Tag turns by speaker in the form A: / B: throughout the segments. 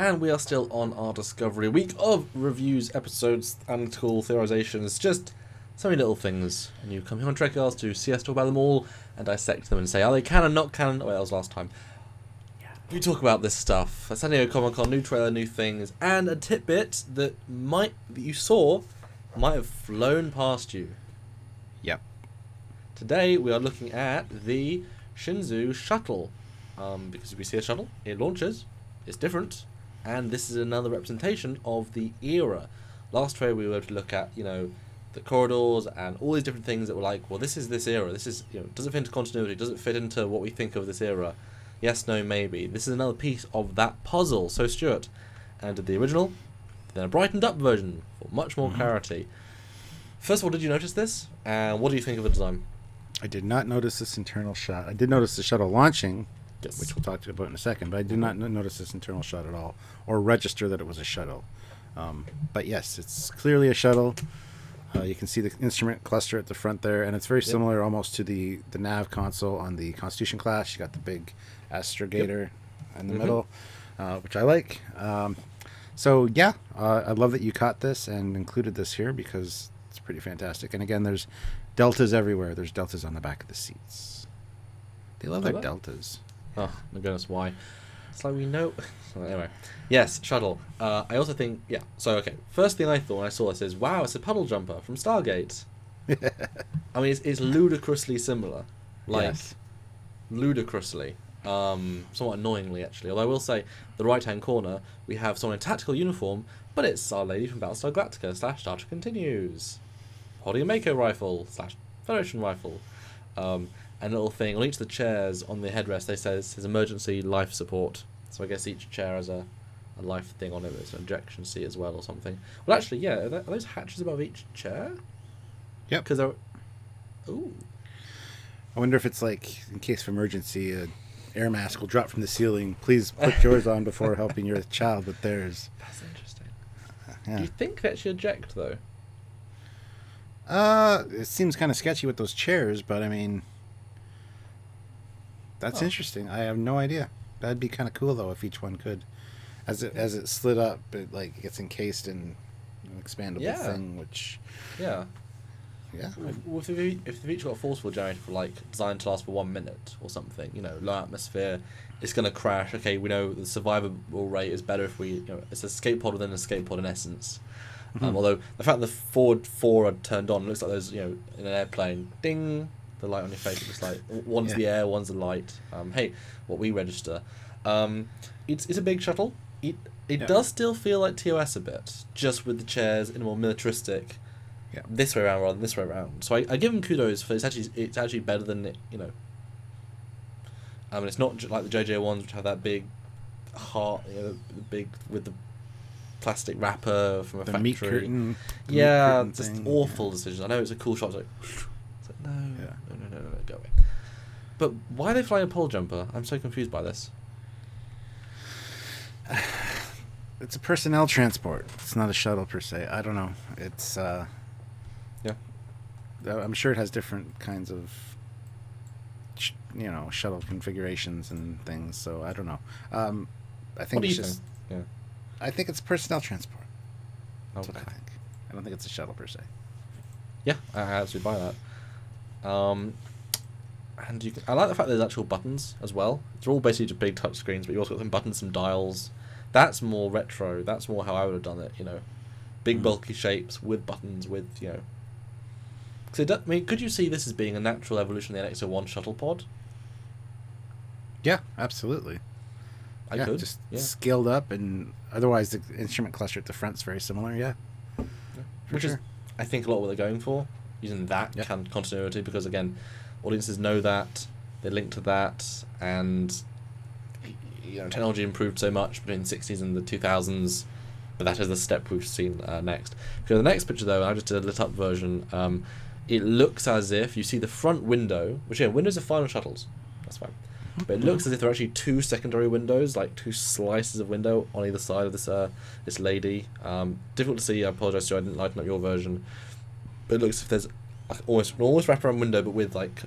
A: And we are still on our Discovery week of reviews, episodes, analytical theorizations, just so many little things. And you come here on Trekyards to see us talk about them all and dissect them and say, are they canon, not canon? Oh, wait, that was last time. We talk about this stuff. San Diego Comic-Con, new trailer, new things, and a tidbit that you saw might have flown past you.
B: Yep.
A: Today we are looking at the Shenzhou Shuttle. Because if we see a shuttle, it launches, it's different, and this is another representation of the era. Last trailer we were able to look at, the corridors and all these different things that were like, well, this is this era. This is, does it fit into continuity? Does it fit into what we think of this era? Yes, no, maybe. This is another piece of that puzzle. So Stuart, and did the original, then a brightened up version for much more clarity. First of all, did you notice this? And what do you think of the design?
B: I did not notice this internal shot. I did notice the shuttle launching,
A: Yes.
B: which we'll talk about in a second, but I did not notice this internal shot at all, or register that it was a shuttle. But yes, it's clearly a shuttle. You can see the instrument cluster at the front there, and it's very similar almost to the nav console on the Constitution class. You got the big astrogator in the middle, which I like. So yeah, I love that you caught this and included this here because it's pretty fantastic. And again, there's deltas everywhere. There's deltas on the back of the seats. They love their deltas.
A: Oh my goodness, why? It's like we know. Anyway, yes, shuttle. I also think, so okay, first thing I thought when I saw this is, wow, it's a puddle jumper from Stargate. I mean, it's ludicrously similar. Ludicrously. Somewhat annoyingly, actually. Although I will say, the right-hand corner, we have someone in tactical uniform, but it's Our Lady from Battlestar Galactica / Star Trek Continues. Holding a Mako rifle / Federation rifle. And a little thing on each of the chairs on the headrest, they say it says emergency life support. So I guess each chair has a life thing on it. It's an ejection seat as well or something. Well, actually, yeah, are those hatches above each chair?
B: Yep.
A: Because they're... Ooh.
B: I wonder if it's like, in case of emergency, an air mask will drop from the ceiling. Please put yours on before helping your child with theirs.
A: That's interesting.
B: Yeah.
A: Do you think that should eject, though?
B: It seems kind of sketchy with those chairs, but I mean... That's interesting. I have no idea. That'd be kind of cool though if each one could, as it slid up, it like gets encased in an expandable thing. Which,
A: yeah. If they've each got a forceful generator for like designed to last for 1 minute or something, low atmosphere, it's gonna crash. Okay, we know the survivable rate is better if we, it's an escape pod within an escape pod in essence. Although the fact that the forward four are turned on, it looks like those, in an airplane, ding. The light on your face, it's like one's the air, one's the light. Hey, what we register. It's a big shuttle. It does still feel like TOS a bit, just with the chairs in a more militaristic, this way around rather than this way around. So I give them kudos for it's actually better than it. It's not like the JJ ones which have that big heart, the big with the plastic wrapper from a factory.
B: Meat curtain.
A: Just awful decisions. I know it's a cool shot. No, go away. But why are they flying a pole jumper? I'm so confused by this.
B: It's a personnel transport. It's not a shuttle per se. I don't know. It's I'm sure it has different kinds of shuttle configurations and things. So I don't know. I think it's just.
A: Yeah.
B: I think it's personnel transport. That's
A: Okay.
B: what I think. I don't think it's a shuttle per se.
A: Yeah, I absolutely buy that. And I like the fact there's actual buttons as well. It's all basically just big touch screens, but you also got some buttons, some dials. That's more retro. That's more how I would have done it. Big bulky shapes with buttons, with could you see this as being a natural evolution of the NX-01 shuttle pod?
B: Yeah, absolutely.
A: I could
B: just scaled up, and otherwise the instrument cluster at the front's very similar.
A: Which is, I think, a lot of what they're going for, using that continuity, because again, audiences know that, they link to that, and technology improved so much between the 60s and the 2000s, but that is the step we've seen next. Because the next picture, though, I just did a lit up version, it looks as if you see the front window, which windows are fine on shuttles, that's fine, but it looks as if there are actually two secondary windows, like two slices of window on either side of this lady. Difficult to see. I apologise to you, I didn't lighten up your version, but it looks as if there's like almost wraparound window, but with like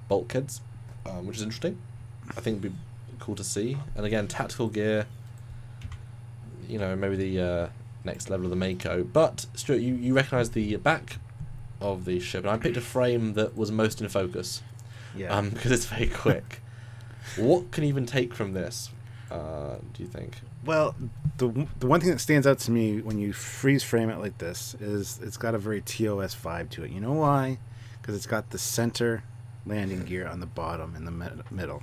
A: bulkheads, which is interesting. I think it'd be cool to see. And again, tactical gear. you know, maybe the next level of the Mako. But Stuart, you recognise the back of the ship, and I picked a frame that was most in focus.
B: Yeah.
A: Because it's very quick. What can you even take from this? Do you think?
B: Well, the one thing that stands out to me when you freeze frame it like this is it's got a very TOS vibe to it. You know why? Because it's got the center landing gear on the bottom in the middle.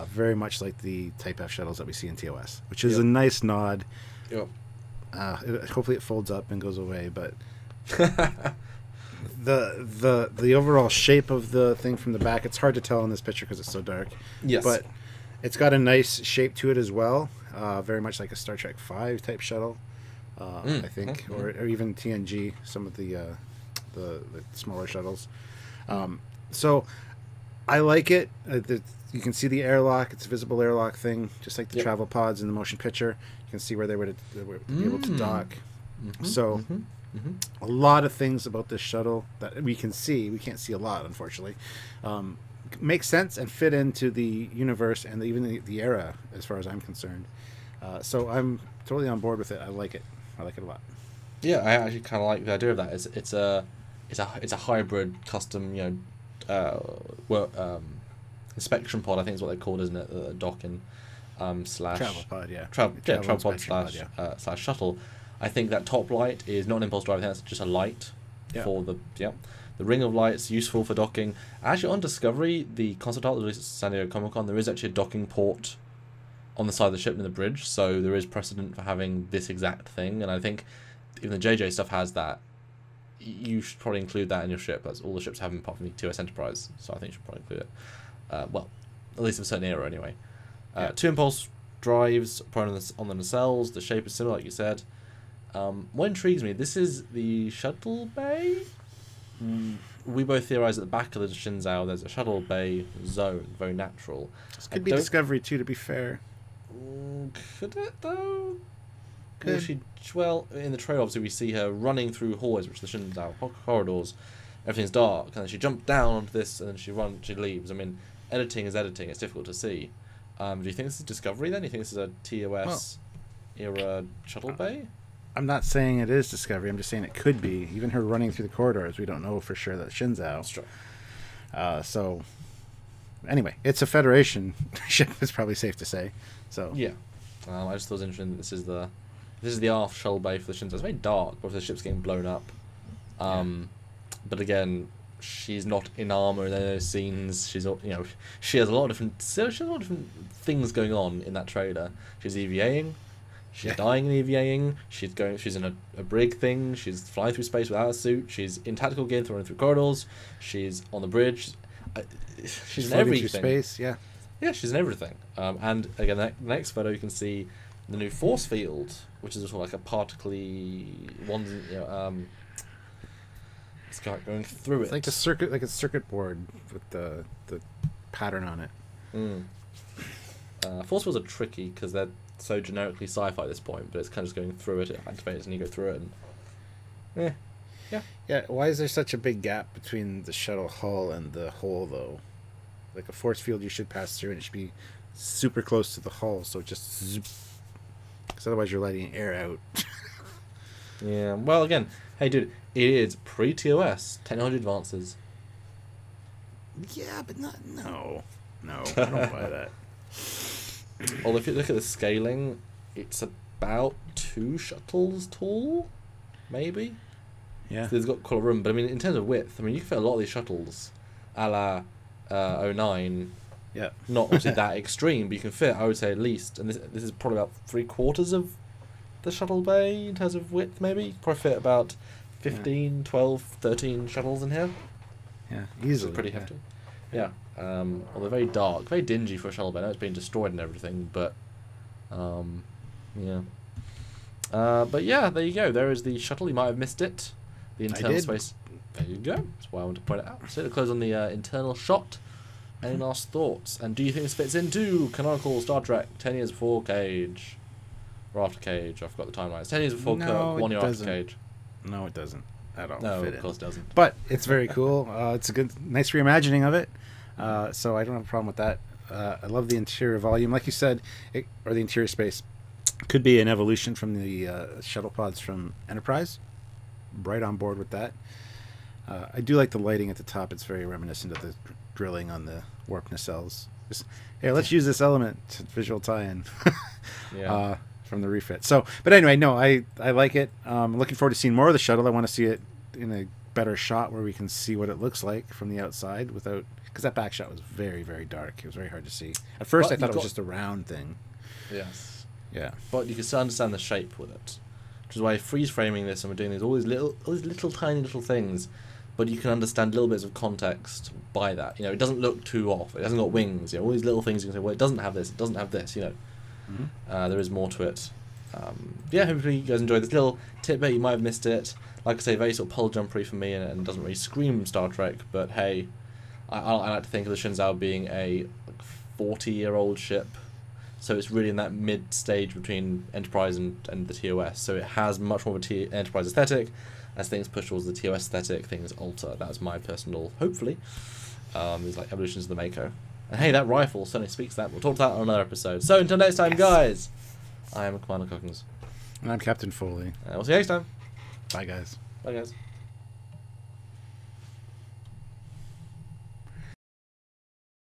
B: Very much like the Type F shuttles that we see in TOS, which is a nice nod.
A: Yep.
B: Hopefully it folds up and goes away, but the overall shape of the thing from the back, it's hard to tell in this picture because it's so dark.
A: Yes.
B: But it's got a nice shape to it as well. Very much like a Star Trek V type shuttle, I think, or even TNG, some of the smaller shuttles. So I like it. You can see the airlock. It's a visible airlock thing, just like the travel pods in the motion picture. You can see where they would be able to dock. So a lot of things about this shuttle that we can see. We can't see a lot, unfortunately. Make sense and fit into the universe and even the era, as far as I'm concerned. So I'm totally on board with it. I like it. I like it a lot.
A: Yeah, I actually kind of like the idea of that. It's a hybrid custom, inspection pod, I think is what they're called, isn't it? Docking slash
B: travel pod, yeah.
A: Travel pod slash shuttle. I think that top light is not an impulse drive. I think that's just a light for the ring of lights, useful for docking. Actually, on Discovery, the concept art that released at San Diego Comic-Con, there is actually a docking port on the side of the ship in the bridge, so there is precedent for having this exact thing, and I think even the JJ stuff has that. You should probably include that in your ship. That's all the ships have apart from the TOS Enterprise, so I think you should probably include it. Well, at least of a certain era anyway. 2 impulse drives on the nacelles. The shape is similar, like you said. What intrigues me, this is the shuttle bay. We both theorize at the back of the Shinzao there's a shuttle bay zone, very natural.
B: This could be Discovery too, to be fair.
A: Could it though? Well, in the trailer, obviously, we see her running through hallways, which are the Shinzao corridors. Everything's dark, and then she jumps down onto this, and then she leaves. I mean, editing is editing; it's difficult to see. Do you think this is Discovery then? Do you think this is a TOS era shuttle bay?
B: I'm not saying it is Discovery. I'm just saying it could be. Even her running through the corridors, we don't know for sure that Shinzao.
A: That's true.
B: So, anyway, it's a Federation ship. It's probably safe to say. So
A: yeah, I just thought it was interesting that this is the aft shuttle bay for the Shinzao. It's very dark, but the ship's getting blown up. But again, she's not in armor in those scenes. She has a lot of different things going on in that trailer. She's EVAing. She's dying in EVAing. She's in a brig thing. She's flying through space without a suit. She's in tactical gear, running through corridors. She's on the bridge. She's in everything.
B: Through space, yeah. Yeah,
A: she's in everything. And again, the next photo you can see the new force field, which is sort of like a particly one. It's going through it.
B: It's like a circuit board with the pattern on it.
A: Force fields are tricky because they're so generically sci-fi at this point, but it's kind of just going through it activates and you go through it and
B: yeah. Why is there such a big gap between the shuttle hull and the hole though? Like a force field you should pass through and it should be super close to the hull, so just zoop, because otherwise you're letting air out.
A: Yeah, well, again, hey dude, it is pre-TOS, technology advances.
B: Yeah, but no, I don't buy that.
A: Although if you look at the scaling, it's about 2 shuttles tall, maybe.
B: Yeah,
A: so it's got quite a room, but I mean, in terms of width, I mean, you can fit a lot of these shuttles, a la 09.
B: Yeah,
A: not obviously that extreme, but you can fit, I would say, at least, and this is probably about 3/4 of the shuttle bay in terms of width, maybe. You could probably fit about 15, 12, 13 shuttles in here.
B: Yeah, easily.
A: It's pretty hefty. Yeah. Although very dark, very dingy for a shuttle bay. I know it's being destroyed and everything, but yeah. But yeah, there you go. There is the shuttle. You might have missed it. The internal space. There you go. That's why I wanted to point it out. So to close on the internal shot. Any last thoughts? And do you think this fits into canonical Star Trek 10 years before Cage? Or after Cage? I forgot the timeline. It's 10 years before Kirk, 1 year after Cage.
B: No, it doesn't at all.
A: No, of course it doesn't.
B: But it's very cool. It's a nice reimagining of it. So I don't have a problem with that. I love the interior volume. Like you said, or the interior space. Could be an evolution from the shuttle pods from Enterprise. Right on board with that. I do like the lighting at the top. It's very reminiscent of the drilling on the warp nacelles. Just, hey, let's use this element visual tie-in from the refit. So, but anyway, no, I like it. I'm looking forward to seeing more of the shuttle. I want to see it in a better shot where we can see what it looks like from the outside without, because that back shot was very, very dark. It was very hard to see. At first, I thought it was just a round thing.
A: Yes.
B: Yeah.
A: But you can still understand the shape with it, which is why freeze framing this and we're doing all these little tiny little things. But you can understand little bits of context by that. You know, it doesn't look too off. It hasn't got wings. You know, all these little things you can say, well, it doesn't have this. It doesn't have this. You know, there is more to it. Yeah, hopefully you guys enjoyed this little tidbit. You might have missed it. Like I say, very sort of pull jumpery for me, and doesn't really scream Star Trek. But hey, I like to think of the Shenzhou being a 40-year-old ship. So it's really in that mid stage between Enterprise and the TOS. So it has much more of a Enterprise aesthetic. As things push towards the TOS aesthetic, things alter. That's my personal, hopefully. There's like evolutions of the Mako. And hey, that rifle certainly speaks to that. We'll talk to that on another episode. So until next time, guys, I am Commander Cookins.
B: And I'm Captain Foley.
A: And we'll see you next time.
B: Bye, guys.
A: Bye, guys.